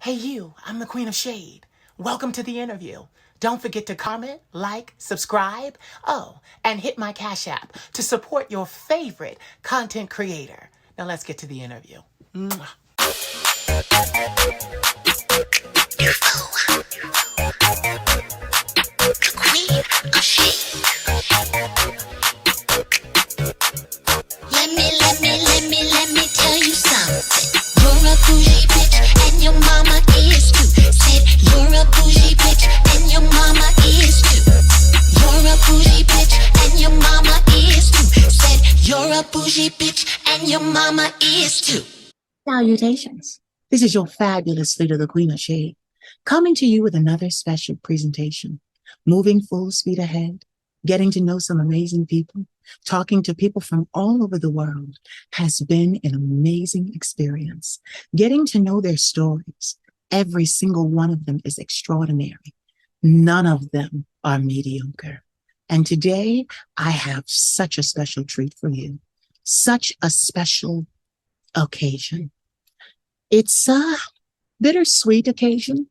Hey you, I'm the Queen of Shade. Welcome to the interview. Don't forget to comment, like, subscribe, and hit my Cash App to support your favorite content creator. Now let's get to the interview. Mwah. The Queen of Shade. Let me tell you something. You're a bougie bitch and your mama is too. Said you're a bougie bitch and your mama is too. You're a bougie bitch and your mama is too. Said you're a bougie bitch and your mama is too. Salutations. This is your fabulous leader, the Queen of Shade, coming to you with another special presentation. Moving full speed ahead, getting to know some amazing people, talking to people from all over the world has been an amazing experience. Getting to know their stories, every single one of them is extraordinary. None of them are mediocre. And today I have such a special treat for you, such a special occasion. It's a bittersweet occasion,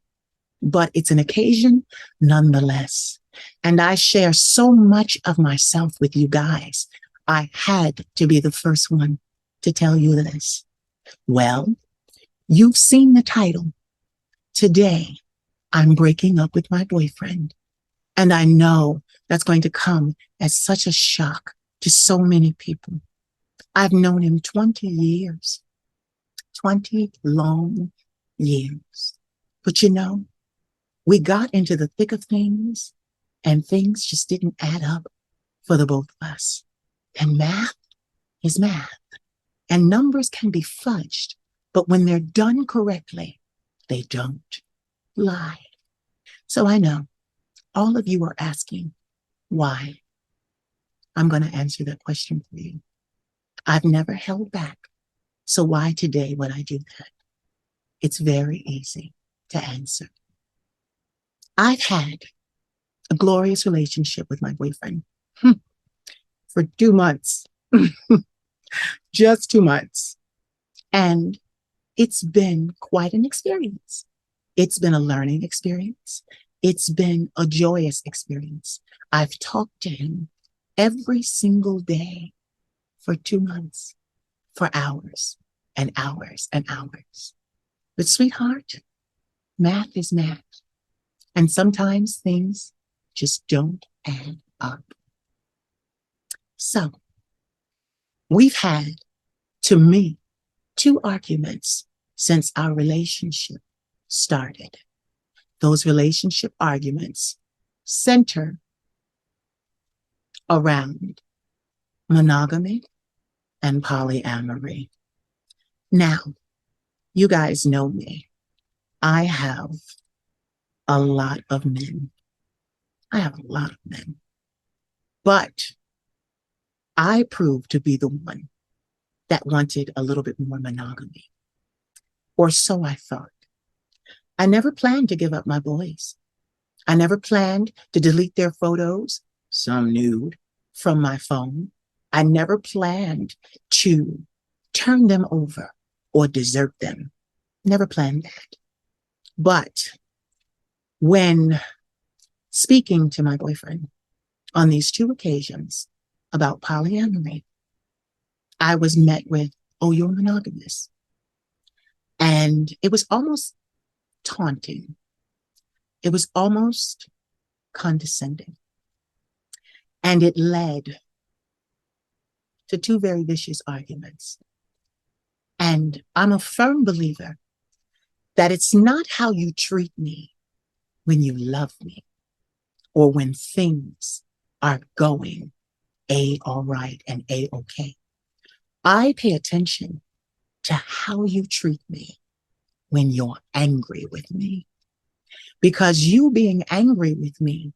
but it's an occasion nonetheless. And I share so much of myself with you guys. I had to be the first one to tell you this. Well, you've seen the title. Today, I'm breaking up with my boyfriend. And I know that's going to come as such a shock to so many people. I've known him 20 years, 20 long years. But you know, we got into the thick of things and things just didn't add up for the both of us. And math is math. And numbers can be fudged, but when they're done correctly, they don't lie. So I know all of you are asking why. I'm going to answer that question for you. I've never held back. So why today would I do that? It's very easy to answer. I've had a glorious relationship with my boyfriend for 2 months, just 2 months. And it's been quite an experience. It's been a learning experience. It's been a joyous experience. I've talked to him every single day for 2 months, for hours and hours and hours. But sweetheart, math is math. And sometimes things just don't add up. So we've had, to me, 2 arguments since our relationship started. Those relationship arguments center around monogamy and polyamory. Now, you guys know me. I have a lot of men. I have a lot of men. But I proved to be the one that wanted a little bit more monogamy. Or so I thought. I never planned to give up my boys. I never planned to delete their photos, some nude, from my phone. I never planned to turn them over or desert them. Never planned that. But when speaking to my boyfriend on these 2 occasions about polyamory, I was met with, "Oh, you're monogamous." And it was almost taunting. It was almost condescending. And it led to 2 very vicious arguments. And I'm a firm believer that it's not how you treat me when you love me or when things are going all right and okay. I pay attention to how you treat me when you're angry with me. Because you being angry with me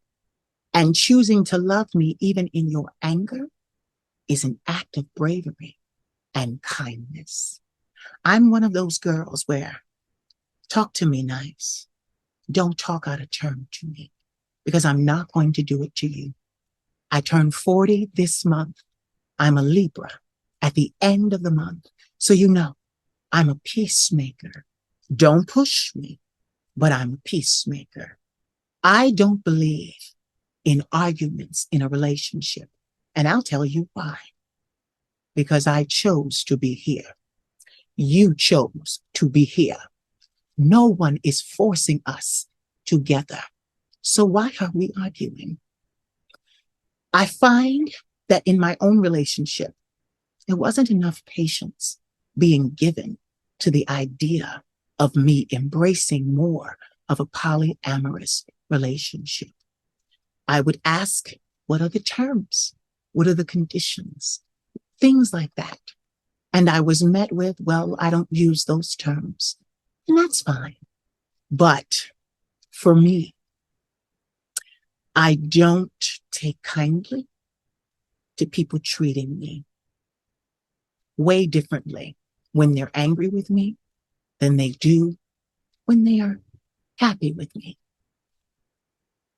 and choosing to love me even in your anger is an act of bravery and kindness. I'm one of those girls where talk to me nice. Don't talk out of turn to me because I'm not going to do it to you. I turned 40 this month. I'm a Libra at the end of the month. So you know, I'm a peacemaker. Don't push me. but I'm a peacemaker. I don't believe in arguments in a relationship. And I'll tell you why. Because I chose to be here. You chose to be here. No one is forcing us together. So why are we arguing? I find that in my own relationship, there wasn't enough patience being given to the idea of me embracing more of a polyamorous relationship. I would ask, what are the terms? What are the conditions? Things like that. And I was met with, well, I don't use those terms. And that's fine. But for me, I don't take kindly to people treating me way differently when they're angry with me than they do when they are happy with me.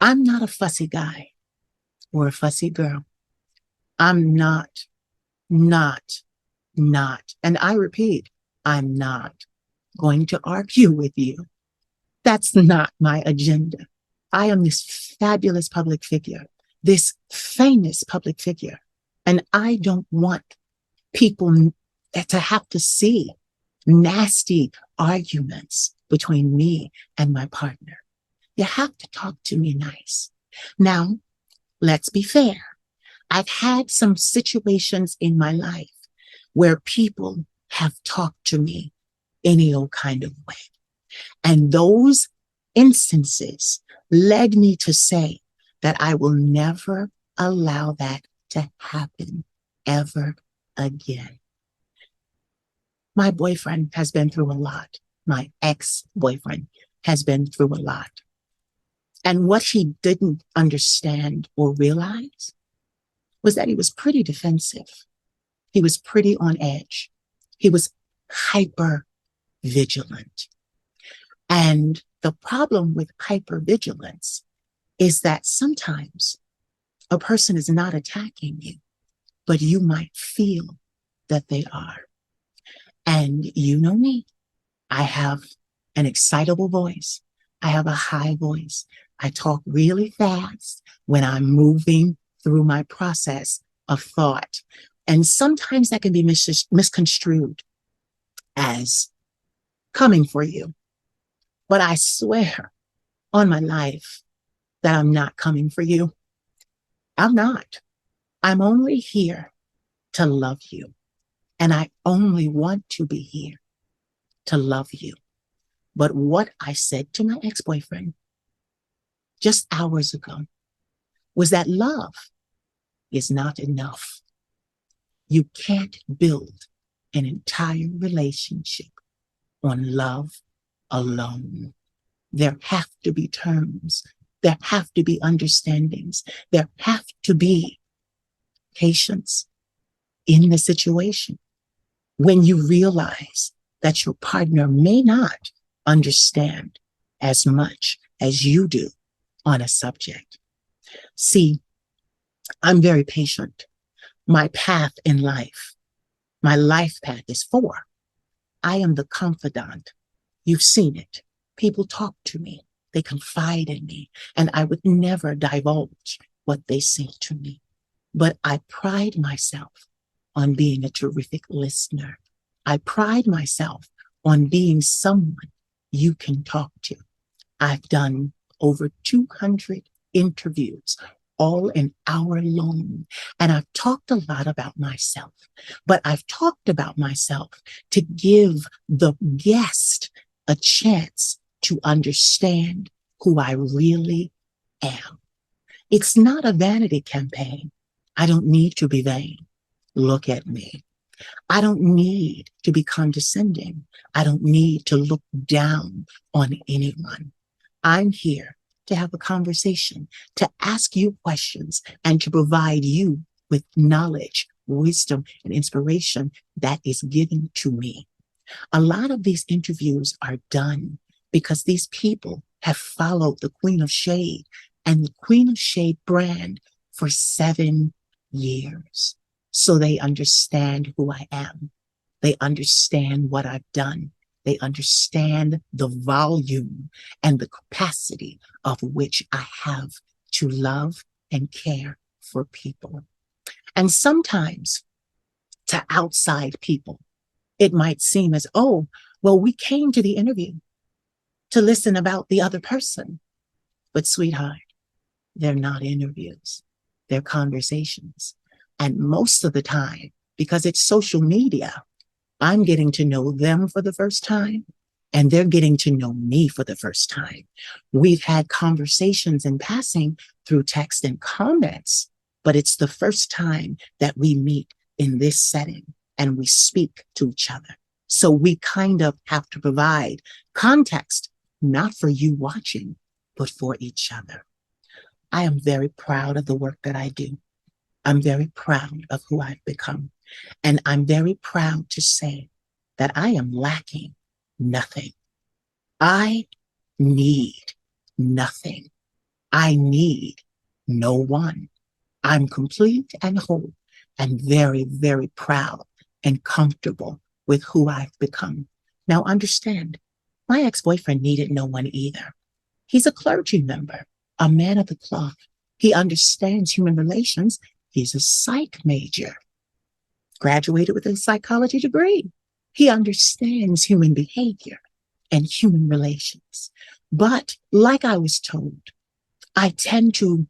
I'm not a fussy guy or a fussy girl. I'm not. And I repeat, I'm not going to argue with you. That's not my agenda. I am this fabulous public figure, this famous public figure, and I don't want people to have to see nasty arguments between me and my partner. You have to talk to me nice. Now, let's be fair. I've had some situations in my life where people have talked to me any old kind of way. And those instances led me to say that I will never allow that to happen ever again. My boyfriend has been through a lot. My ex-boyfriend has been through a lot. And what he didn't understand or realize was that he was pretty defensive. He was pretty on edge. He was hyper vigilant. And the problem with hypervigilance is that sometimes a person is not attacking you, but you might feel that they are. And you know me, I have an excitable voice. I have a high voice. I talk really fast when I'm moving through my process of thought. And sometimes that can be misconstrued as coming for you. But I swear on my life that I'm not coming for you. I'm not. I'm only here to love you. And I only want to be here to love you. But what I said to my ex-boyfriend just hours ago was that love is not enough. You can't build an entire relationship on love alone. There have to be terms. There have to be understandings. There have to be patience in the situation. When you realize that your partner may not understand as much as you do on a subject. See, I'm very patient. My path in life, my life path is 4. I am the confidant. You've seen it. People talk to me. They confide in me, and I would never divulge what they say to me. But I pride myself on being a terrific listener. I pride myself on being someone you can talk to. I've done over 200 interviews, all an hour long, and I've talked a lot about myself, but I've talked about myself to give the guest a chance to understand who I really am. It's not a vanity campaign. I don't need to be vain. Look at me. I don't need to be condescending. I don't need to look down on anyone. I'm here to have a conversation, to ask you questions, and to provide you with knowledge, wisdom, and inspiration that is given to me. A lot of these interviews are done because these people have followed the Queen of Shade and the Queen of Shade brand for 7 years. So they understand who I am. They understand what I've done. They understand the volume and the capacity of which I have to love and care for people. And sometimes to outside people, it might seem as, oh, well, we came to the interview to listen about the other person. But sweetheart, they're not interviews, they're conversations. And most of the time, because it's social media, I'm getting to know them for the first time, and they're getting to know me for the first time. We've had conversations in passing through text and comments, but it's the first time that we meet in this setting and we speak to each other. So we kind of have to provide context, not for you watching, but for each other. I am very proud of the work that I do. I'm very proud of who I've become. And I'm very proud to say that I am lacking nothing. I need nothing. I need no one. I'm complete and whole and very, very proud and comfortable with who I've become. Now understand, my ex-boyfriend needed no one either. He's a clergy member, a man of the cloth. He understands human relations. He's a psych major, graduated with a psychology degree. He understands human behavior and human relations. But like I was told, I tend to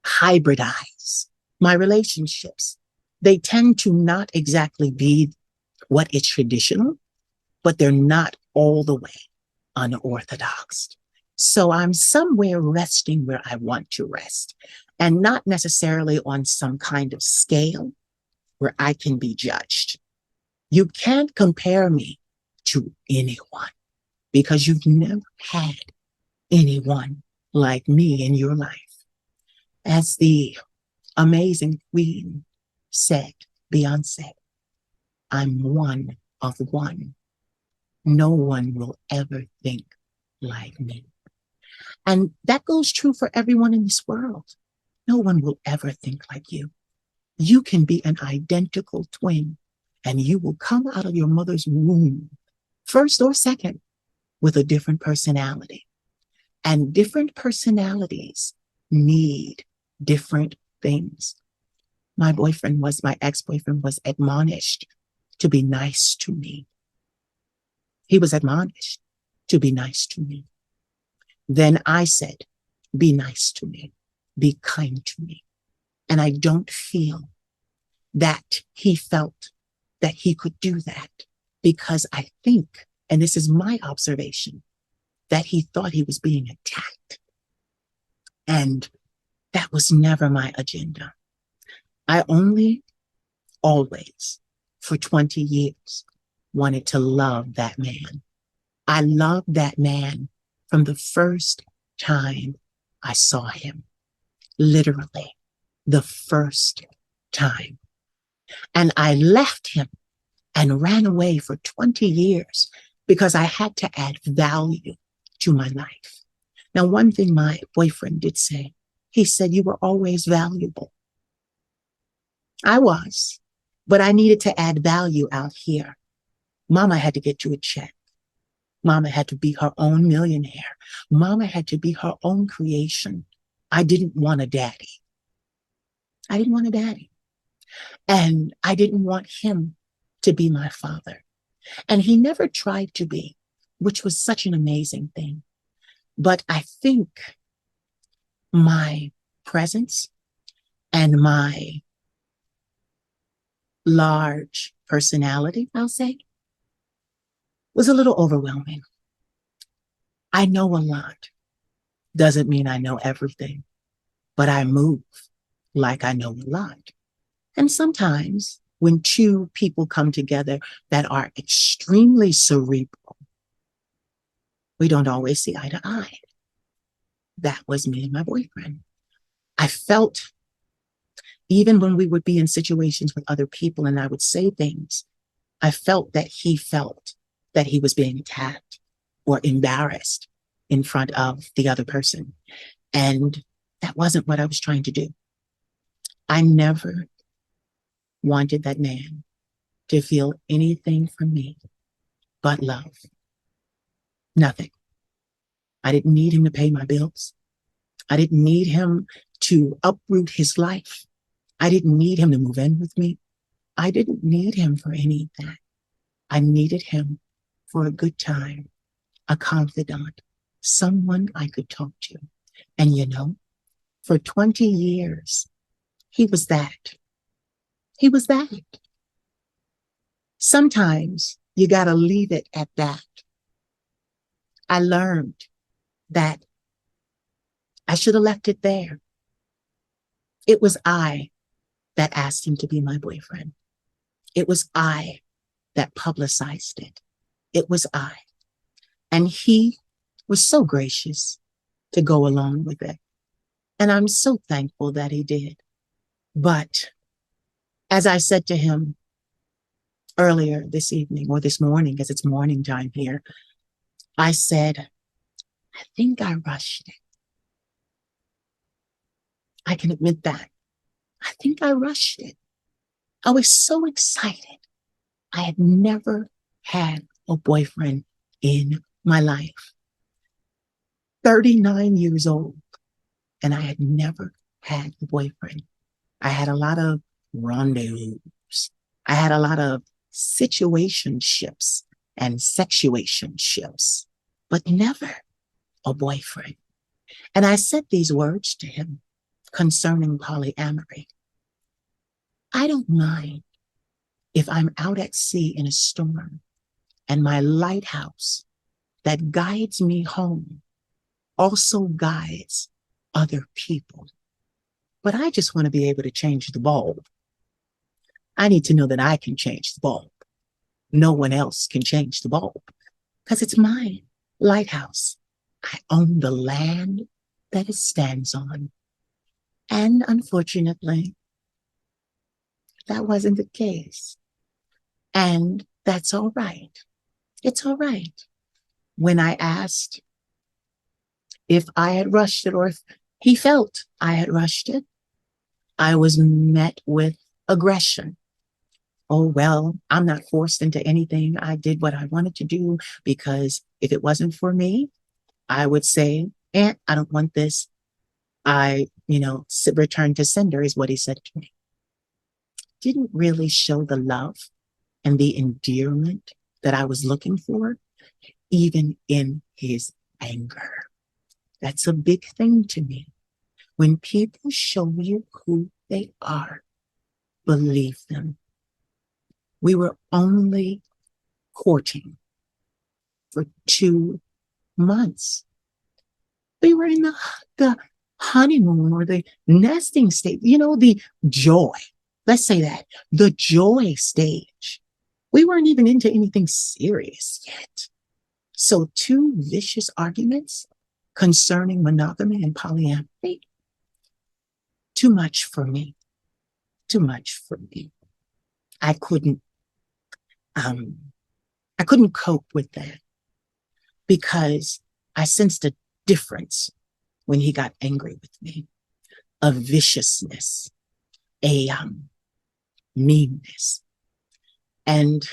hybridize my relationships. They tend to not exactly be what is traditional, but they're not all the way unorthodox. So I'm somewhere resting where I want to rest, and not necessarily on some kind of scale where I can be judged. You can't compare me to anyone because you've never had anyone like me in your life. As the amazing queen said, Beyonce, I'm one of one. No one will ever think like me. And that goes true for everyone in this world. No one will ever think like you. You can be an identical twin, and you will come out of your mother's womb, first or second, with a different personality. And different personalities need different things. My ex-boyfriend was admonished to be nice to me. He was admonished to be nice to me. Then I said, be nice to me, be kind to me. And I don't feel that he felt that he could do that, because I think, and this is my observation, that he thought he was being attacked. And that was never my agenda. I always, for 20 years, wanted to love that man. I loved that man from the first time I saw him. Literally, the first time. And I left him and ran away for 20 years because I had to add value to my life. Now, one thing my boyfriend did say, he said, you were always valuable. I was, but I needed to add value out here. Mama had to get you a check. Mama had to be her own millionaire. Mama had to be her own creation. I didn't want a daddy. I didn't want a daddy. And I didn't want him to be my father. And he never tried to be, which was such an amazing thing. But I think my presence and my large personality, I'll say, was a little overwhelming. I know a lot. Doesn't mean I know everything, but I move like I know a lot. And sometimes when two people come together that are extremely cerebral, we don't always see eye to eye. That was me and my boyfriend. I felt, even when we would be in situations with other people and I would say things, I felt that he was being attacked or embarrassed in front of the other person. And that wasn't what I was trying to do. I never wanted that man to feel anything from me but love. Nothing. I didn't need him to pay my bills. I didn't need him to uproot his life. I didn't need him to move in with me. I didn't need him for any of that. I needed him for a good time, a confidant, someone I could talk to. And you know, for 20 years, he was that. He was that. Sometimes you got to leave it at that. I learned that I should have left it there. It was I that asked him to be my boyfriend. It was I that publicized it. It was I. And he was so gracious to go along with it. And I'm so thankful that he did. But as I said to him earlier this evening or this morning, as it's morning time here, I said, I think I rushed it. I can admit that. I think I rushed it. I was so excited. I had never had a boyfriend in my life. 39 years old, and I had never had a boyfriend. I had a lot of rendezvous. I had a lot of situationships and sexuationships, but never a boyfriend. And I said these words to him concerning polyamory. I don't mind if I'm out at sea in a storm and my lighthouse that guides me home also guides other people. But I just want to be able to change the bulb. I need to know that I can change the bulb. No one else can change the bulb because it's my lighthouse. I own the land that it stands on. And unfortunately, that wasn't the case. And that's all right. It's all right. When I asked if I had rushed it or if he felt I had rushed it, I was met with aggression. Oh, well, I'm not forced into anything. I did what I wanted to do because if it wasn't for me, I would say, I don't want this. Return to sender is what he said to me. Didn't really show the love and the endearment that I was looking for, even in his anger. That's a big thing to me. When people show you who they are, believe them. We were only courting for 2 months. We were in the honeymoon or the nesting stage, the joy. Let's say that, the joy stage. We weren't even into anything serious yet. So 2 vicious arguments concerning monogamy and polyamory, too much for me. Too much for me. I couldn't cope with that because I sensed a difference when he got angry with me, a viciousness, a meanness. And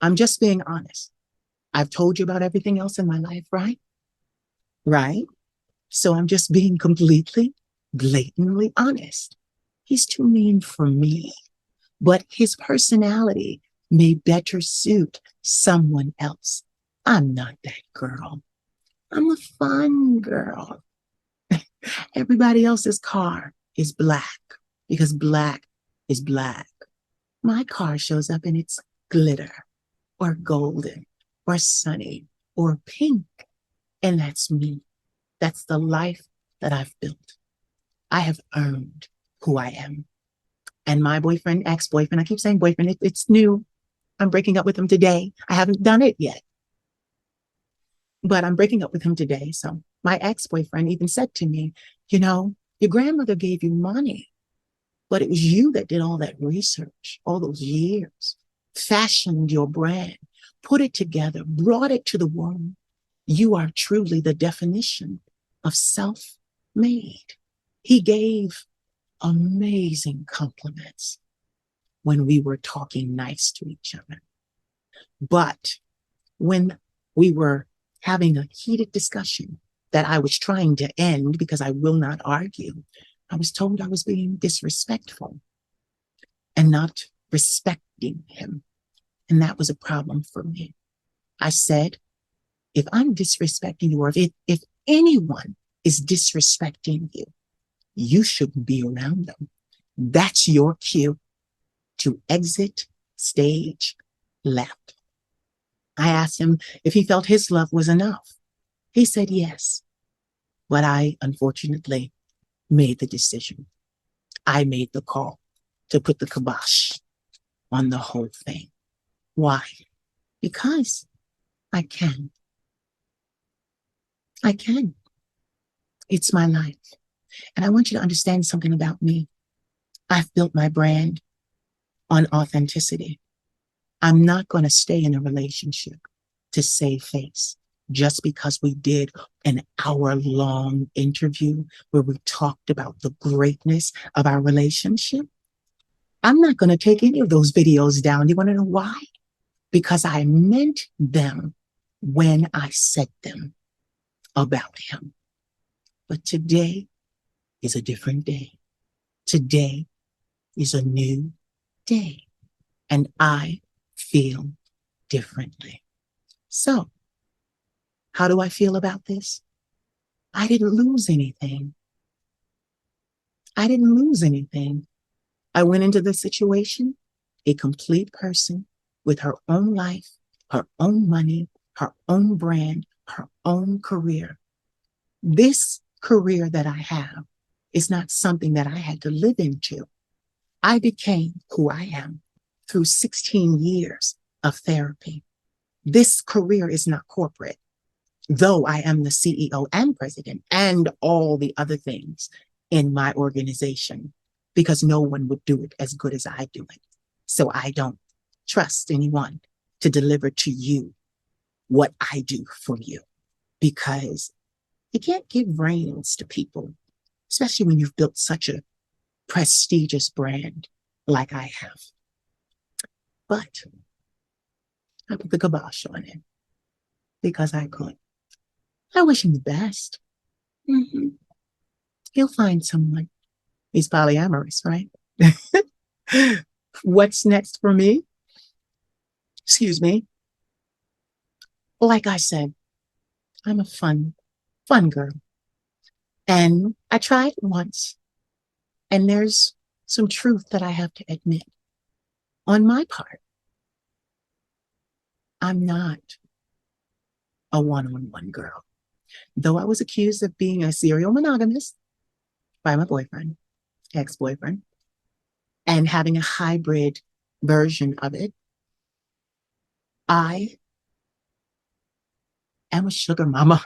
I'm just being honest. I've told you about everything else in my life, right? Right? So I'm just being completely, blatantly honest. He's too mean for me, but his personality may better suit someone else. I'm not that girl. I'm a fun girl. Everybody else's car is black because black is black. My car shows up and it's glitter or golden or sunny or pink. And that's me. That's the life that I've built. I have earned who I am. And my boyfriend, ex-boyfriend, I keep saying boyfriend, it's new. I'm breaking up with him today. I haven't done it yet, but I'm breaking up with him today. So my ex-boyfriend even said to me, your grandmother gave you money, but it was you that did all that research, all those years, fashioned your brand, put it together, brought it to the world. You are truly the definition of self-made. He gave amazing compliments when we were talking nice to each other. But when we were having a heated discussion that I was trying to end because I will not argue, I was told I was being disrespectful and not respecting him. And that was a problem for me. I said, if I'm disrespecting you, or if anyone is disrespecting you, you shouldn't be around them. That's your cue to exit stage left. I asked him if he felt his love was enough. He said yes. But I, unfortunately, made the decision. I made the call to put the kibosh on the whole thing. Why? Because I can. I can. It's my life. And I want you to understand something about me. I've built my brand on authenticity. I'm not going to stay in a relationship to save face just because we did an hour-long interview where we talked about the greatness of our relationship. I'm not going to take any of those videos down. You want to know why? Because I meant them when I said them about him. But today is a different day. Today is a new day. And I feel differently. So, how do I feel about this? I didn't lose anything. I didn't lose anything. I went into the situation a complete person with her own life, her own money, her own brand, her own career. This career that I have is not something that I had to live into. I became who I am through 16 years of therapy. This career is not corporate, though I am the CEO and president and all the other things in my organization, because no one would do it as good as I do it. So I don't trust anyone to deliver to you what I do for you, because you can't give reins to people, especially when you've built such a prestigious brand like I have. But I put the kibosh on it because I could. I wish him the best. He'll find someone. He's polyamorous, right? What's next for me? Excuse me. Like I said, I'm a fun girl. And I tried once, and there's some truth that I have to admit. On my part, I'm not a one-on-one girl. Though I was accused of being a serial monogamist by my boyfriend, ex-boyfriend, and having a hybrid version of it, I am a sugar mama.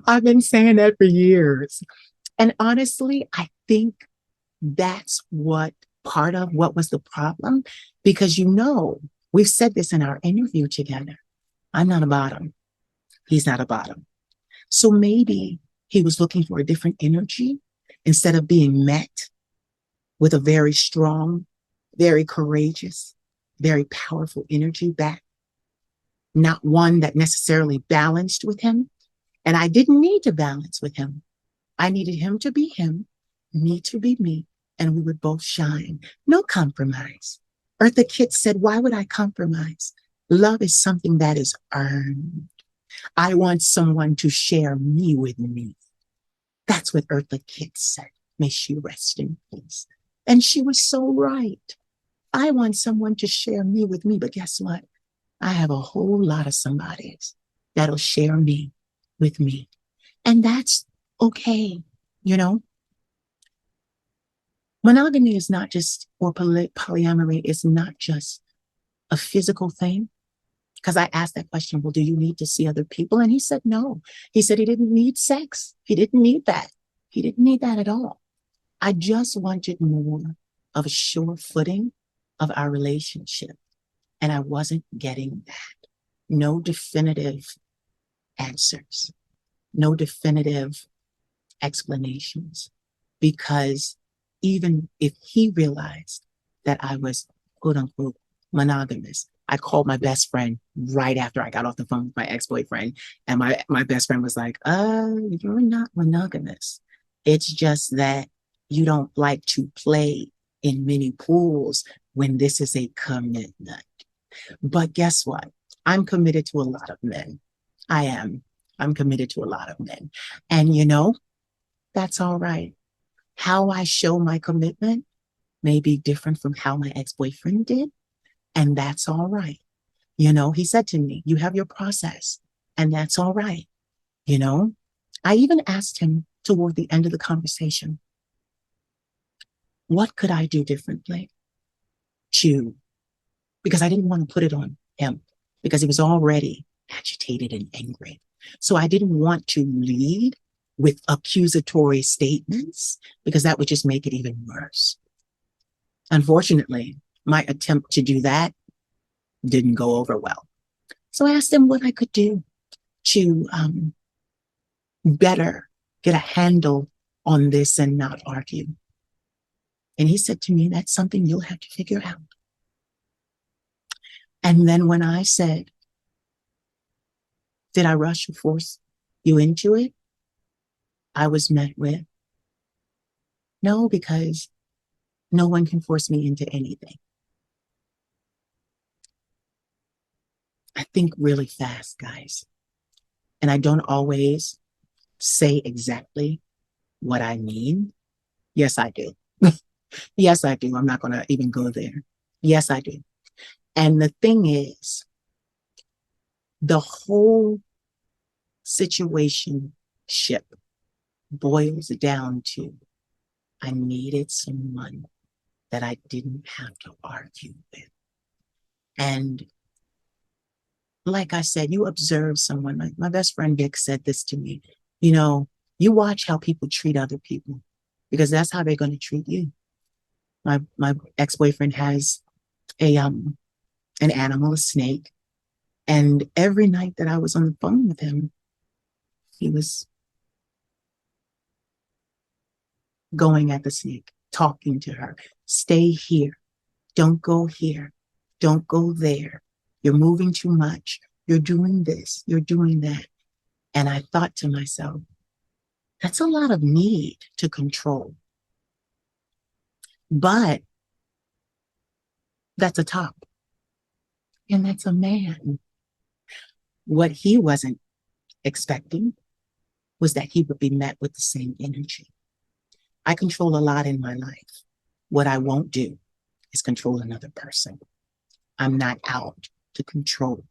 I've been saying that for years. And honestly, I think that's what part of what was the problem, because we've said this in our interview together. I'm not a bottom. He's not a bottom. So maybe he was looking for a different energy instead of being met with a very strong, very courageous, very powerful energy back. Not one that necessarily balanced with him. And I didn't need to balance with him. I needed him to be him, me to be me, and we would both shine. No compromise. Eartha Kitt said, why would I compromise? Love is something that is earned. I want someone to share me with me. That's what Eartha Kitt said. May she rest in peace. And she was so right. I want someone to share me with me, but guess what? I have a whole lot of somebodies that'll share me with me. And that's okay, Monogamy is not just, or polyamory is not just a physical thing. Because I asked that question, well, do you need to see other people? And he said, no. He said he didn't need sex. He didn't need that. He didn't need that at all. I just wanted more of a sure footing of our relationship. And I wasn't getting that. No definitive answers. No definitive explanations. Because even if he realized that I was, quote unquote, monogamous, I called my best friend right after I got off the phone with my ex-boyfriend. And my best friend was like, you're not monogamous. It's just that you don't like to play in many pools when this is a commitment. But guess what? I'm committed to a lot of men. I am. I'm committed to a lot of men. And that's all right. How I show my commitment may be different from how my ex-boyfriend did. And that's all right. He said to me, you have your process, and that's all right. I even asked him toward the end of the conversation, what could I do differently because I didn't want to put it on him because he was already agitated and angry. So I didn't want to lead with accusatory statements because that would just make it even worse. Unfortunately, my attempt to do that didn't go over well. So I asked him what I could do to better get a handle on this and not argue. And he said to me, that's something you'll have to figure out. And then when I said, did I rush or force you into it? I was met with, no, because no one can force me into anything. I think really fast, guys. And I don't always say exactly what I mean. Yes, I do. Yes, I do. I'm not going to even go there. Yes, I do. And the thing is, the whole situation boils down to I needed someone that I didn't have to argue with. And like I said, you observe someone. My best friend Vic said this to me. You watch how people treat other people because that's how they're going to treat you. My ex-boyfriend has an animal, a snake. And every night that I was on the phone with him, he was going at the snake, talking to her. Stay here. Don't go here. Don't go there. You're moving too much. You're doing this. You're doing that. And I thought to myself, that's a lot of need to control. But that's a top. And that's a man. What he wasn't expecting was that he would be met with the same energy. I control a lot in my life. What I won't do is control another person. I'm not out to control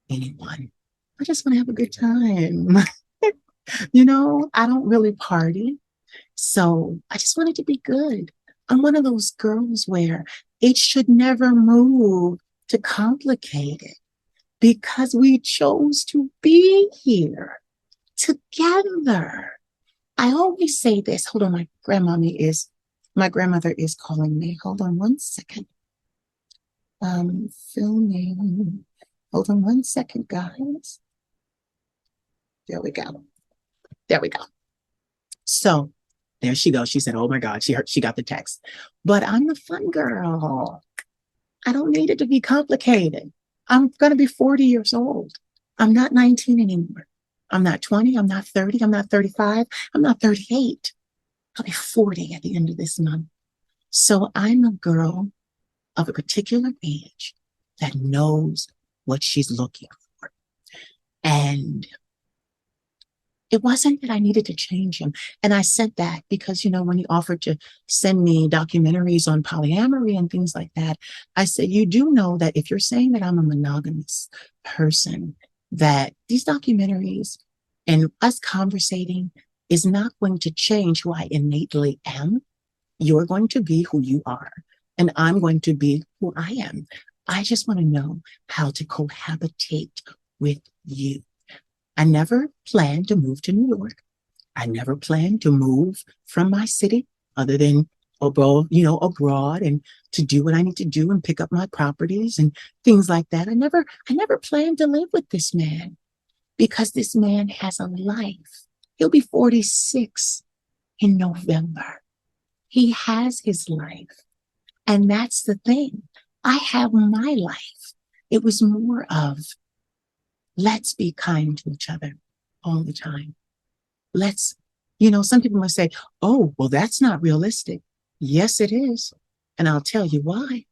anyone. I just want to have a good time. I don't really party. So I just want it to be good. I'm one of those girls where it should never move to complicated because we chose to be here together. I always say this. Hold on, my grandmother is calling me. Hold on one second. Filming. Hold on one second, guys. There we go. So there she goes. She said, oh my God, she got the text. But I'm the fun girl. I don't need it to be complicated. I'm going to be 40 years old. I'm not 19 anymore. I'm not 20. I'm not 30. I'm not 35. I'm not 38. I'll be 40 at the end of this month. So I'm a girl of a particular age that knows what she's looking for. And it wasn't that I needed to change him. And I said that because, when he offered to send me documentaries on polyamory and things like that, I said, you do know that if you're saying that I'm a monogamous person, that these documentaries and us conversating is not going to change who I innately am. You're going to be who you are, and I'm going to be who I am. I just want to know how to cohabitate with you. I never planned to move to New York. I never planned to move from my city other than abroad and to do what I need to do and pick up my properties and things like that. I never planned to live with this man because this man has a life. He'll be 46 in November. He has his life. And that's the thing. I have my life. It was more of, let's be kind to each other all the time. Let's, some people might say, oh, well, that's not realistic. Yes, it is. And I'll tell you why.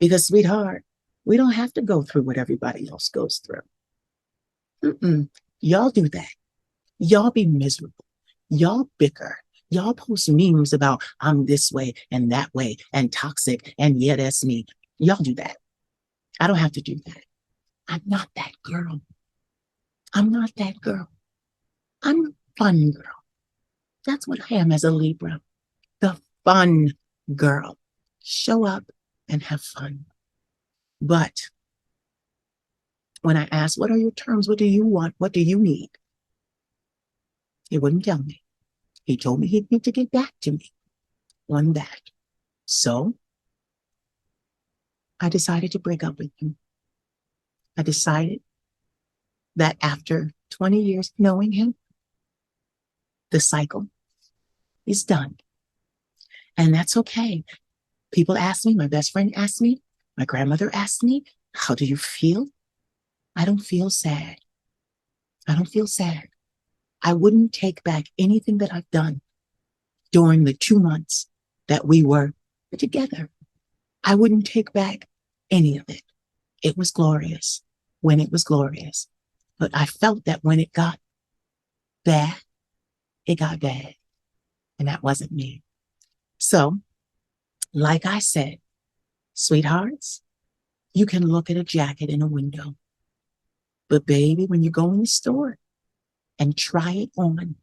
Because, sweetheart, we don't have to go through what everybody else goes through. Y'all do that. Y'all be miserable. Y'all bicker. Y'all post memes about I'm this way and that way and toxic and yeah, that's me. Y'all do that. I don't have to do that. I'm not that girl. I'm not that girl. I'm a fun girl. That's what I am as a Libra. The fun girl. Show up and have fun. But when I asked, what are your terms? What do you want? What do you need? He wouldn't tell me. He told me he'd need to get back to me on that. So I decided to break up with him. I decided that after 20 years knowing him, the cycle is done. And that's okay. People ask me, my best friend asked me, my grandmother asked me, how do you feel? I don't feel sad. I don't feel sad. I wouldn't take back anything that I've done during the 2 months that we were together. I wouldn't take back any of it. It was glorious when it was glorious. But I felt that when it got bad, it got bad. And that wasn't me. So, like I said, sweethearts, you can look at a jacket in a window. But baby, when you go in the store and try it on,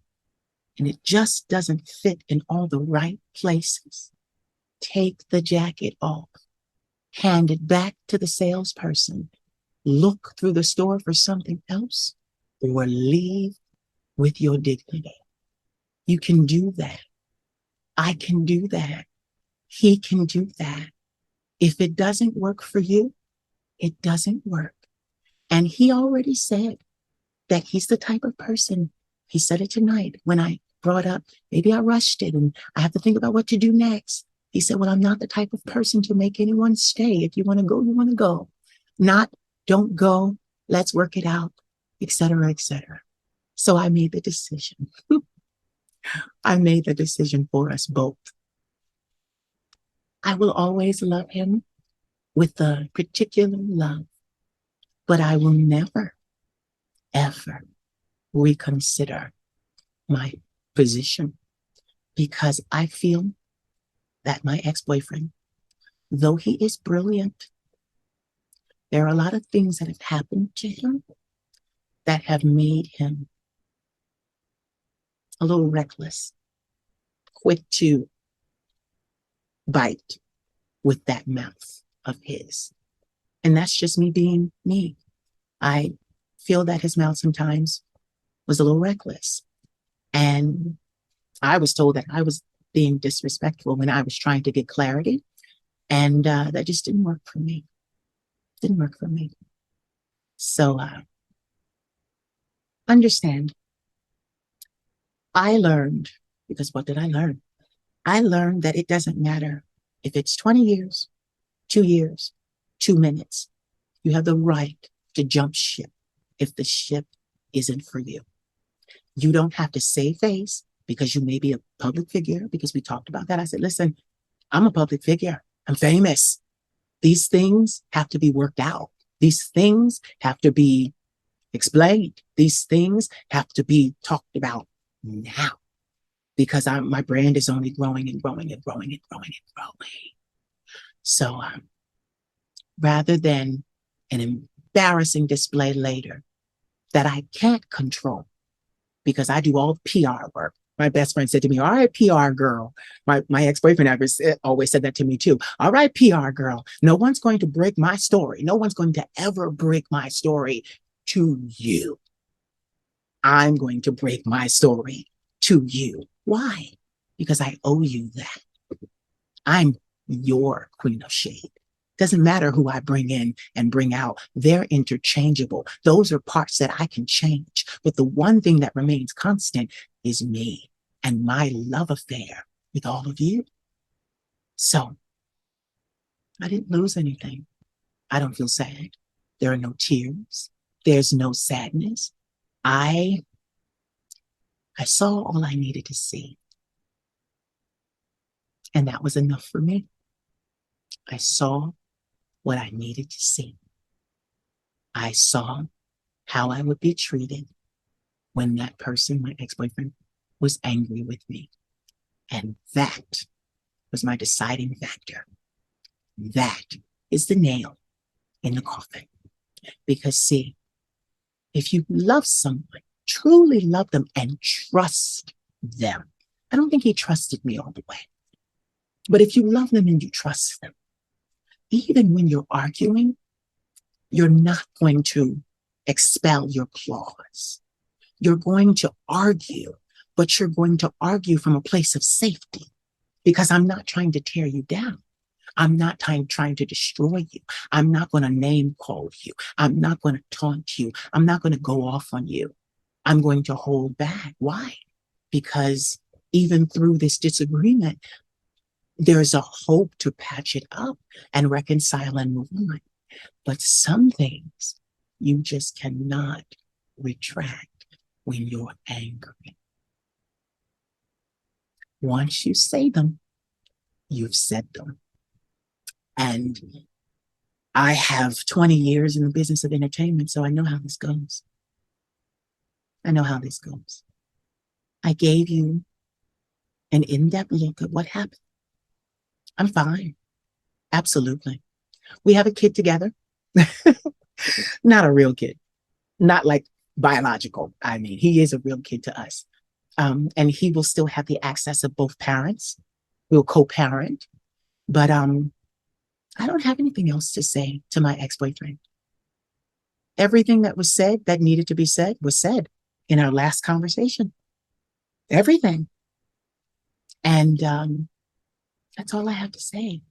and it just doesn't fit in all the right places, take the jacket off, hand it back to the salesperson, look through the store for something else, or leave with your dignity. You can do that. I can do that. He can do that. If it doesn't work for you, it doesn't work. And he already said that he's the type of person, he said it tonight when I brought up, maybe I rushed it and I have to think about what to do next. He said, well, I'm not the type of person to make anyone stay. If you want to go, you want to go. Not, don't go, let's work it out, etc., etc. So I made the decision. I made the decision for us both. I will always love him with a particular love, but I will never, ever reconsider my position because I feel that my ex-boyfriend, though he is brilliant, there are a lot of things that have happened to him that have made him a little reckless, quick to bite with that mouth of his. And that's just me being me. I feel that his mouth sometimes was a little reckless. And I was told that I was being disrespectful when I was trying to get clarity. And that just didn't work for me. Didn't work for me. So understand, I learned, because what did I learn? I learned that it doesn't matter if it's 20 years, 2 years, 2 minutes. You have the right to jump ship if the ship isn't for you. You don't have to save face because you may be a public figure, because we talked about that. I said, listen, I'm a public figure. I'm famous. These things have to be worked out. These things have to be explained. These things have to be talked about now because my brand is only growing and growing and growing and growing and growing. So rather than an embarrassing display later that I can't control because I do all PR work. My best friend said to me, all right, PR girl. My ex-boyfriend always said that to me too. All right, PR girl. No one's going to break my story. No one's going to ever break my story to you. I'm going to break my story to you. Why? Because I owe you that. I'm your queen of shade. Doesn't matter who I bring in and bring out. They're interchangeable. Those are parts that I can change. But the one thing that remains constant is me and my love affair with all of you. So I didn't lose anything. I don't feel sad. There are no tears. There's no sadness. I saw all I needed to see. And that was enough for me. I saw what I needed to see. I saw how I would be treated when that person, my ex-boyfriend, was angry with me. And that was my deciding factor. That is the nail in the coffin. Because see, if you love someone, truly love them and trust them, I don't think he trusted me all the way. But if you love them and you trust them, even when you're arguing, you're not going to expel your claws. You're going to argue, but you're going to argue from a place of safety, because I'm not trying to tear you down. I'm not trying to destroy you. I'm not going to name call you. I'm not going to taunt you. I'm not going to go off on you. I'm going to hold back. Why? Because even through this disagreement, there's a hope to patch it up and reconcile and move on. But some things you just cannot retract when you're angry. Once you say them, you've said them. And I have 20 years in the business of entertainment, so I know how this goes. I know how this goes. I gave you an in-depth look at what happened. I'm fine. Absolutely. We have a kid together. Not a real kid. Not like biological. I mean, he is a real kid to us. And he will still have the access of both parents. We'll co-parent. But I don't have anything else to say to my ex-boyfriend. Everything that was said that needed to be said was said in our last conversation. Everything. And that's all I have to say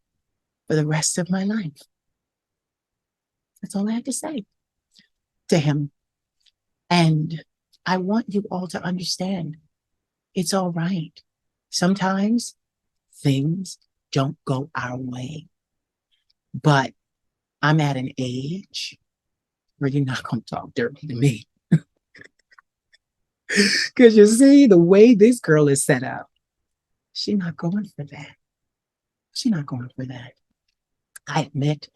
for the rest of my life. That's all I have to say to him. And I want you all to understand it's all right. Sometimes things don't go our way. But I'm at an age where you're not going to talk dirty to me. Because you see, the way this girl is set up, she's not going for that. She's not going for that. I admit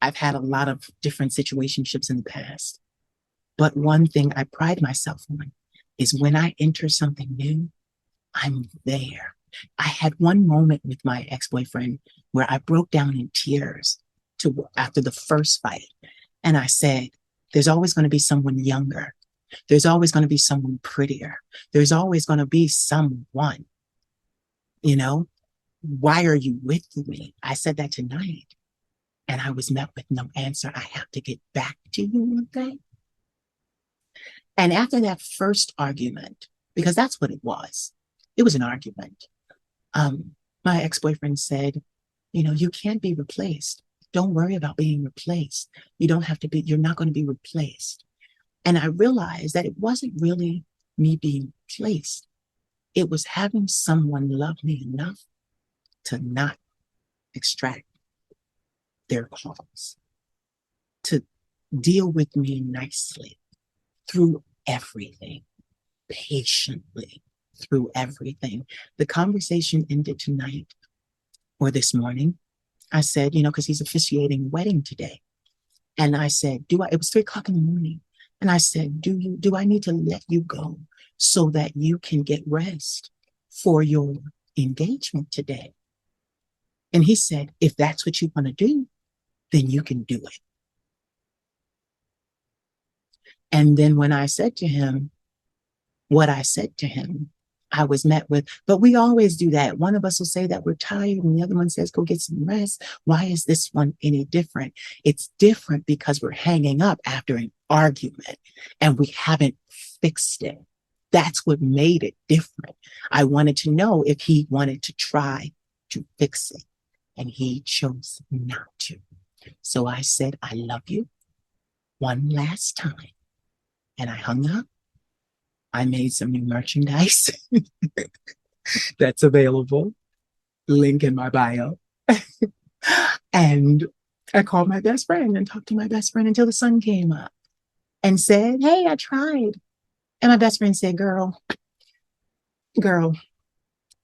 I've had a lot of different situationships in the past. But one thing I pride myself on is when I enter something new, I'm there. I had one moment with my ex-boyfriend where I broke down in tears after the first fight. And I said, there's always going to be someone younger. There's always going to be someone prettier. There's always going to be someone, you know, why are you with me? I said that tonight. And I was met with no answer. I have to get back to you one day. And after that first argument, because that's what it was an argument. My ex-boyfriend said, you know, you can't be replaced. Don't worry about being replaced. You don't have to be, you're not going to be replaced. And I realized that it wasn't really me being replaced. It was having someone love me enough to not extract their calls, to deal with me nicely through everything, patiently through everything. The conversation ended tonight or this morning. I said, you know, because he's officiating a wedding today. And I said, it was 3:00 in the morning. And I said, do I need to let you go so that you can get rest for your engagement today? And he said, if that's what you want to do, then you can do it. And then when I said to him what I said to him, I was met with, but we always do that. One of us will say that we're tired and the other one says, go get some rest. Why is this one any different? It's different because we're hanging up after an argument and we haven't fixed it. That's what made it different. I wanted to know if he wanted to try to fix it, and he chose not to. So I said, I love you one last time. And I hung up. I made some new merchandise that's available. Link in my bio. And I called my best friend and talked to my best friend until the sun came up and said, hey, I tried. And my best friend said, girl,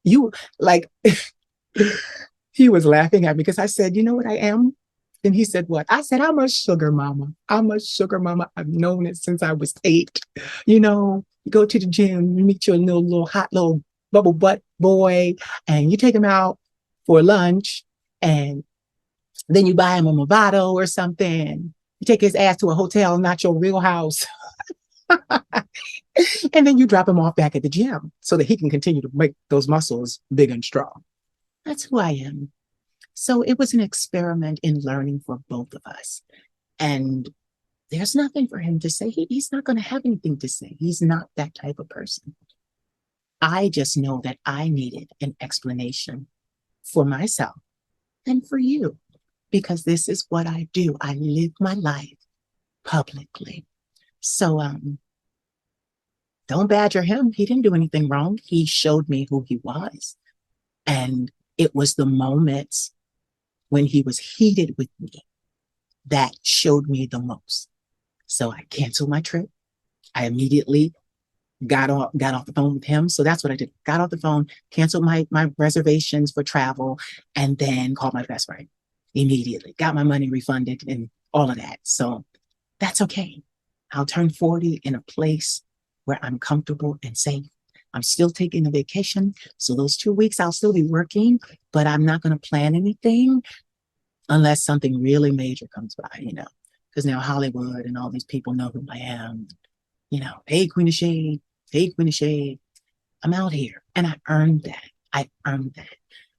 you like, he was laughing at me because I said, you know what I am? And he said, what? I said, I'm a sugar mama. I'm a sugar mama. I've known it since I was 8. You know, you go to the gym, you meet your little hot little bubble butt boy, and you take him out for lunch, and then you buy him a Movado or something. You take his ass to a hotel, not your real house. And then you drop him off back at the gym so that he can continue to make those muscles big and strong. That's who I am. So it was an experiment in learning for both of us. And there's nothing for him to say. He's not going to have anything to say. He's not that type of person. I just know that I needed an explanation for myself and for you, because this is what I do. I live my life publicly. So don't badger him. He didn't do anything wrong. He showed me who he was. And it was the moments when he was heated with me that showed me the most. So I canceled my trip. I immediately got off the phone with him. So that's what I did. Got off the phone, canceled my reservations for travel, and then called my best friend immediately. Got my money refunded and all of that. So that's okay. I'll turn 40 in a place where I'm comfortable and safe. I'm still taking a vacation. So those 2 weeks I'll still be working, but I'm not going to plan anything unless something really major comes by, you know, because now Hollywood and all these people know who I am. You know, hey, Queen of Shade, hey, Queen of Shade. I'm out here and I earned that. I earned that.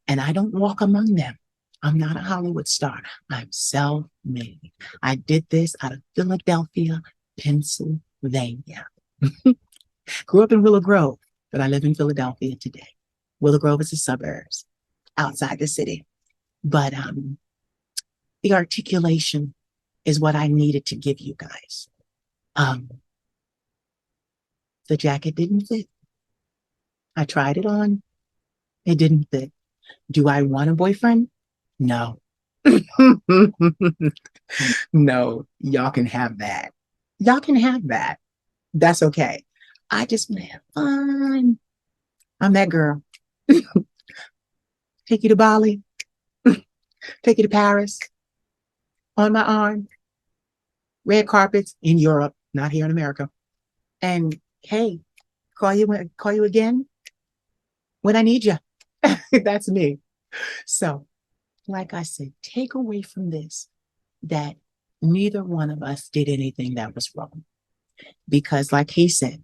And I don't walk among them. I'm not a Hollywood star. I'm self-made. I did this out of Philadelphia, Pennsylvania. Grew up in Willow Grove, but I live in Philadelphia today. Willow Grove is the suburbs outside the city. But the articulation is what I needed to give you guys. The jacket didn't fit. I tried it on. It didn't fit. Do I want a boyfriend? No. No, y'all can have that. Y'all can have that. That's okay. I just want to have fun. I'm that girl. Take you to Bali. Take you to Paris. On my arm. Red carpets in Europe, not here in America. And hey, call you again when I need you. That's me. So, like I said, take away from this that neither one of us did anything that was wrong. Because like he said,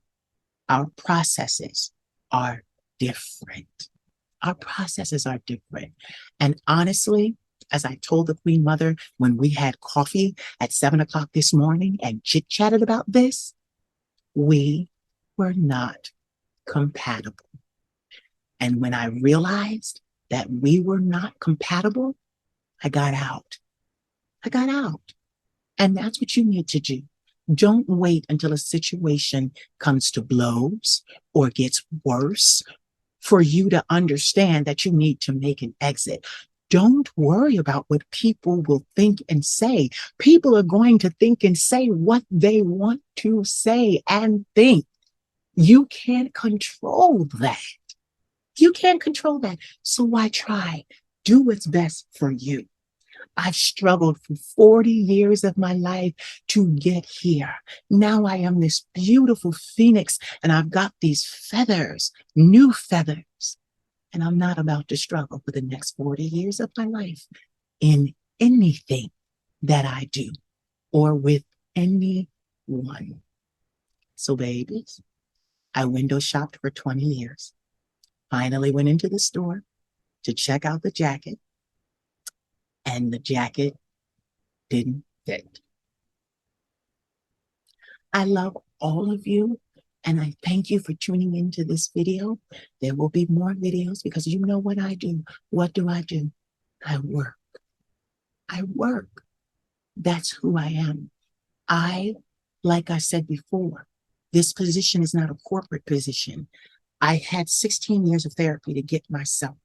our processes are different. Our processes are different. And honestly, as I told the Queen Mother when we had coffee at 7 o'clock this morning and chit-chatted about this, we were not compatible. And when I realized that we were not compatible, I got out. I got out. And that's what you need to do. Don't wait until a situation comes to blows or gets worse for you to understand that you need to make an exit. Don't worry about what people will think and say. People are going to think and say what they want to say and think. You can't control that. You can't control that. So why try? Do what's best for you. I've struggled for 40 years of my life to get here. Now I am this beautiful phoenix and I've got these feathers, new feathers. And I'm not about to struggle for the next 40 years of my life in anything that I do or with anyone. So babies, I window shopped for 20 years. Finally went into the store to check out the jacket, and the jacket didn't fit. I love all of you, and I thank you for tuning into this video. There will be more videos because you know what I do. What do? I work. I work. That's who I am. Like I said before, this position is not a corporate position. I had 16 years of therapy to get myself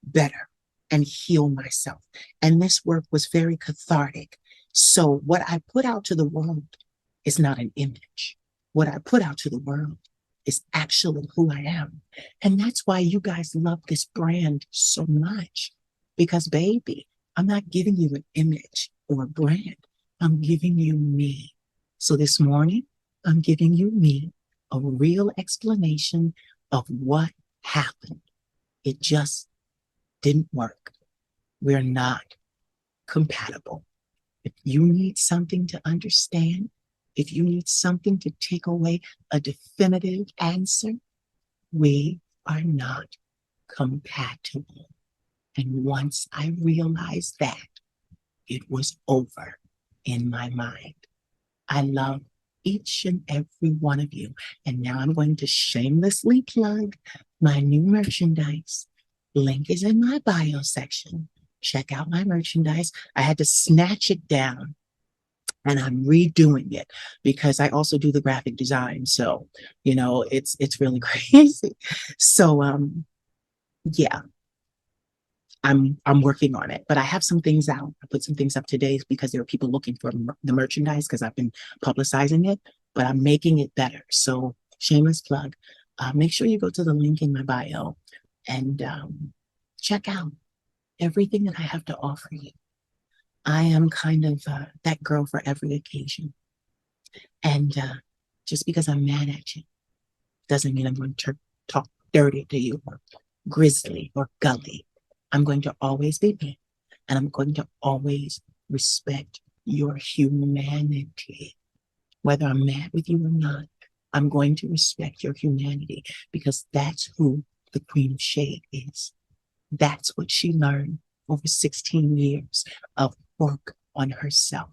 better. and heal myself. And this work was very cathartic. So what I put out to the world is not an image. What I put out to the world is actually who I am. And that's why you guys love this brand so much. Because, baby, I'm not giving you an image or a brand. I'm giving you me. So this morning, I'm giving you me, a real explanation of what happened. It just didn't work. We're not compatible. If you need something to understand, if you need something to take away a definitive answer, we are not compatible. And once I realized that, it was over in my mind. I love each and every one of you. And now I'm going to shamelessly plug my new merchandise. Link is in my bio section. Check out my merchandise. I had to snatch it down and I'm redoing it because I also do the graphic design. So, it's really crazy. So, yeah, I'm working on it, but I have some things out. I put some things up today because there are people looking for the merchandise because I've been publicizing it, but I'm making it better. So shameless plug. Make sure you go to the link in my bio and check out everything that I have to offer you. I am kind of that girl for every occasion. And just because I'm mad at you doesn't mean I'm going to talk dirty to you or grizzly or gully. I'm going to always be me, and I'm going to always respect your humanity. Whether I'm mad with you or not, I'm going to respect your humanity because that's who the Queen of Shade is. That's what she learned over 16 years of work on herself.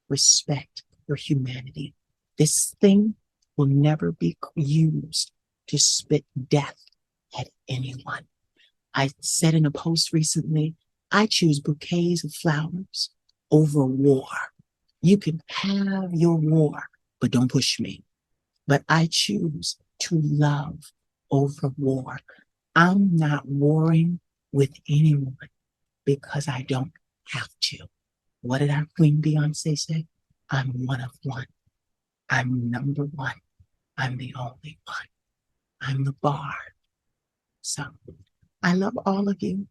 Respect your humanity. This thing will never be used to spit death at anyone. I said in a post recently, I choose bouquets of flowers over war. You can have your war, but don't push me. But I choose to love over war. I'm not warring with anyone because I don't have to. What did our Queen Beyonce say? I'm one of one. I'm number one. I'm the only one. I'm the bar. So I love all of you.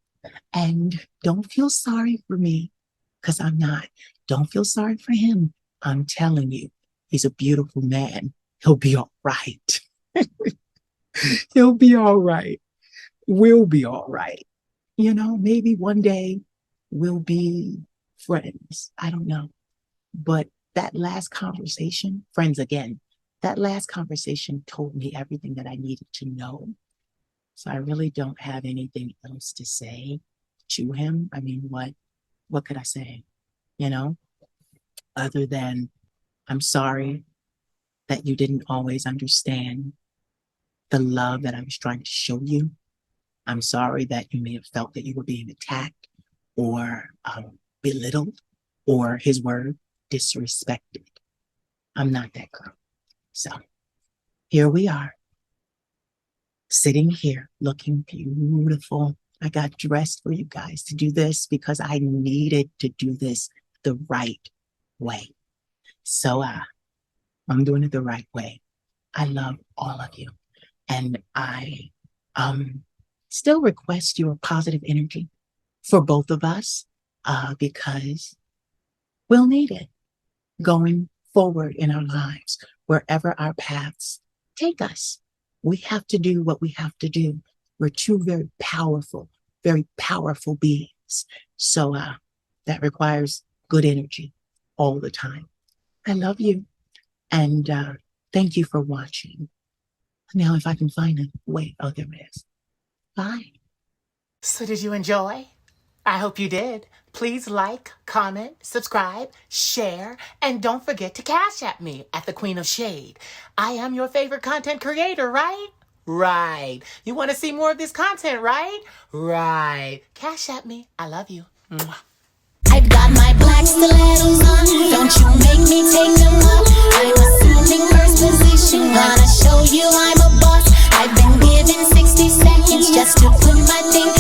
And don't feel sorry for me because I'm not. Don't feel sorry for him. I'm telling you, he's a beautiful man. He'll be all right. He'll be all right. We'll be all right. Maybe one day we'll be friends. I don't know. But that last conversation, friends again, that last conversation told me everything that I needed to know. So I really don't have anything else to say to him. I mean, what could I say? Other than I'm sorry that you didn't always understand the love that I was trying to show you. I'm sorry that you may have felt that you were being attacked or belittled or his word, disrespected. I'm not that girl. So here we are, sitting here looking beautiful. I got dressed for you guys to do this because I needed to do this the right way. So I'm doing it the right way. I love all of you. And I still request your positive energy for both of us because we'll need it going forward in our lives, wherever our paths take us. We have to do what we have to do. We're two very powerful beings. So that requires good energy all the time. I love you. And thank you for watching. Now, if I can find a way, oh, there it is. Bye. So did you enjoy? I hope you did. Please like, comment, subscribe, share, and don't forget to cash at me at the Queen of Shade. I am your favorite content creator, right? Right. You want to see more of this content, right? Right. Cash at me. I love you. Mwah. I've got my black stilettos on. Don't you make me take them off. I'm assuming first position. Gonna show you I'm a boss. I've been given 60 seconds just to put my thing